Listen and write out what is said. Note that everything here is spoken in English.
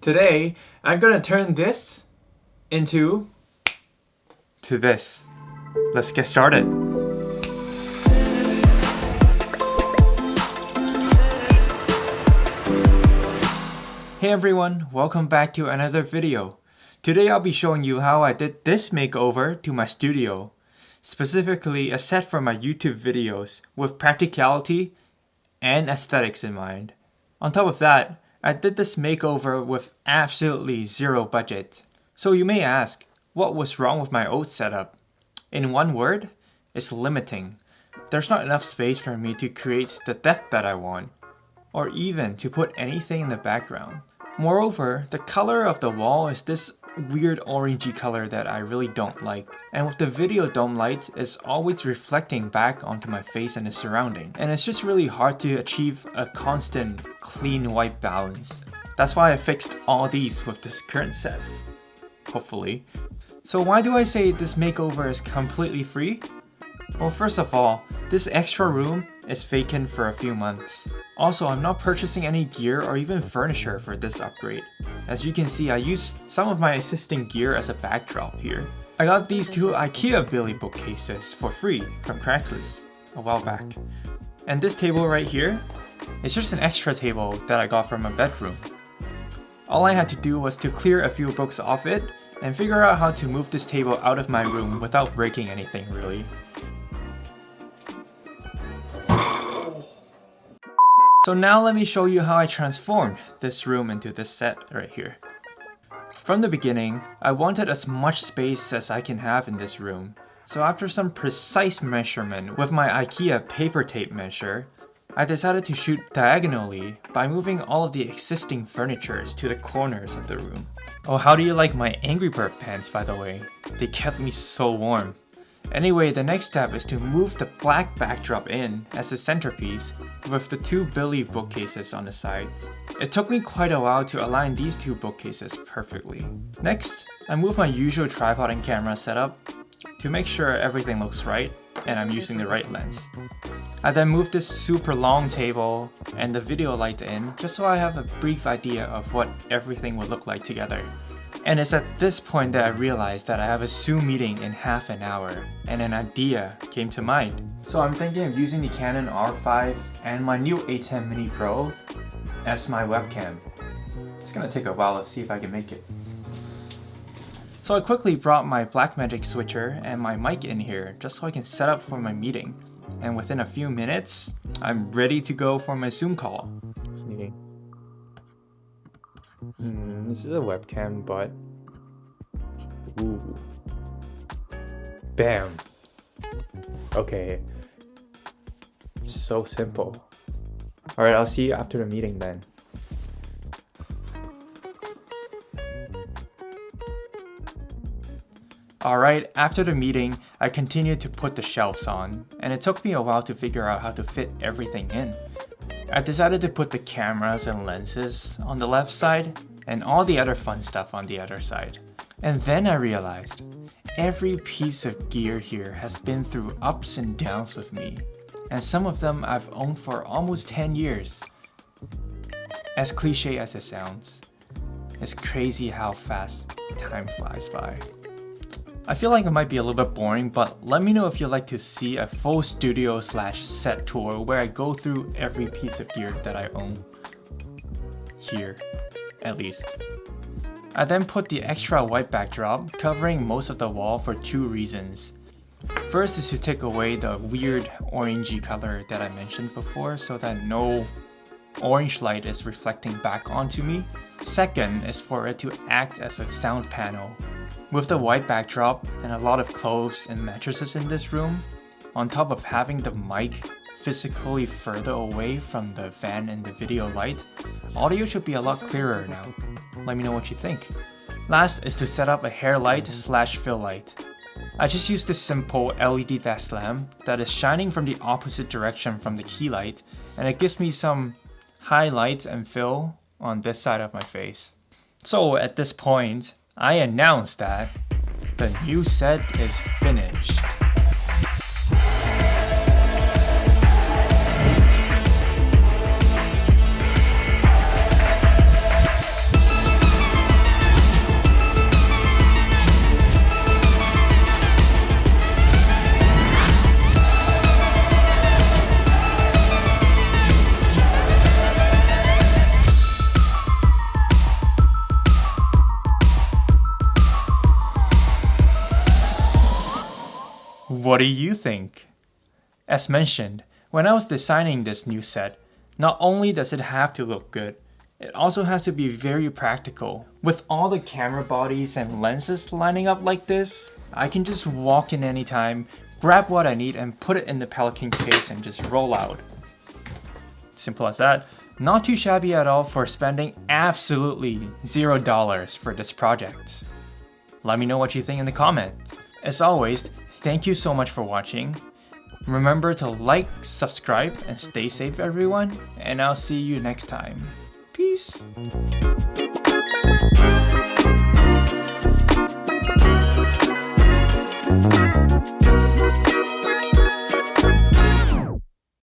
Today, I'm gonna turn this into this. Let's get started. Hey everyone, welcome back to another video. Today I'll be showing you how I did this makeover to my studio. Specifically a set for my YouTube videos with practicality and aesthetics in mind. On top of that, I did this makeover with absolutely zero budget. So you may ask, what was wrong with my old setup? In one word, it's limiting. There's not enough space for me to create the depth that I want, or even to put anything in the background. Moreover, the color of the wall is this weird orangey color that I really don't like. And with the video dome light, it's always reflecting back onto my face and the surrounding. And it's just really hard to achieve a constant, clean white balance. That's why I fixed all these with this current set. Hopefully. So why do I say this makeover is completely free? Well, first of all, this extra room is vacant for a few months. Also, I'm not purchasing any gear or even furniture for this upgrade. As you can see, I used some of my existing gear as a backdrop here. I got these two IKEA Billy bookcases for free from Craigslist a while back. And this table right here is just an extra table that I got from my bedroom. All I had to do was to clear a few books off it and figure out how to move this table out of my room without breaking anything really. So now let me show you how I transformed this room into this set right here. From the beginning, I wanted as much space as I can have in this room. So after some precise measurement with my IKEA paper tape measure, I decided to shoot diagonally by moving all of the existing furnitures to the corners of the room. Oh, how do you like my Angry Bird pants, by the way? They kept me so warm. Anyway, the next step is to move the black backdrop in as a centerpiece with the two Billy bookcases on the sides. It took me quite a while to align these two bookcases perfectly. Next, I move my usual tripod and camera setup to make sure everything looks right and I'm using the right lens. I then move this super long table and the video light in just so I have a brief idea of what everything would look like together. And it's at this point that I realized that I have a Zoom meeting in half an hour and an idea came to mind. So I'm thinking of using the Canon R5 and my new A10 Mini Pro as my webcam. It's gonna take a while to see if I can make it. So I quickly brought my Blackmagic switcher and my mic in here just so I can set up for my meeting. And within a few minutes, I'm ready to go for my Zoom call. Meeting. This is a webcam, but ooh. Bam. Okay. So simple. Alright, I'll see you after the meeting then. Alright, after the meeting, I continued to put the shelves on, and it took me a while to figure out how to fit everything in. I decided to put the cameras and lenses on the left side and all the other fun stuff on the other side. And then I realized every piece of gear here has been through ups and downs with me, and some of them I've owned for almost 10 years. As cliche as it sounds, it's crazy how fast time flies by. I feel like it might be a little bit boring, but let me know if you'd like to see a full studio/set tour where I go through every piece of gear that I own. Here, at least. I then put the extra white backdrop covering most of the wall for two reasons. First is to take away the weird orangey color that I mentioned before so that no orange light is reflecting back onto me. Second is for it to act as a sound panel. With the white backdrop and a lot of clothes and mattresses in this room, on top of having the mic physically further away from the fan and the video light, audio should be a lot clearer now. Let me know what you think. Last is to set up a hair light/fill light. I just used this simple LED desk lamp that is shining from the opposite direction from the key light, and it gives me some highlights and fill on this side of my face. So at this point, I announced that the new set is finished. What do you think? As mentioned, when I was designing this new set, not only does it have to look good, it also has to be very practical. With all the camera bodies and lenses lining up like this, I can just walk in anytime, grab what I need and put it in the Pelican case and just roll out. Simple as that. Not too shabby at all for spending absolutely $0 for this project. Let me know what you think in the comments. As always, thank you so much for watching. Remember to like, subscribe, and stay safe everyone, and I'll see you next time. Peace!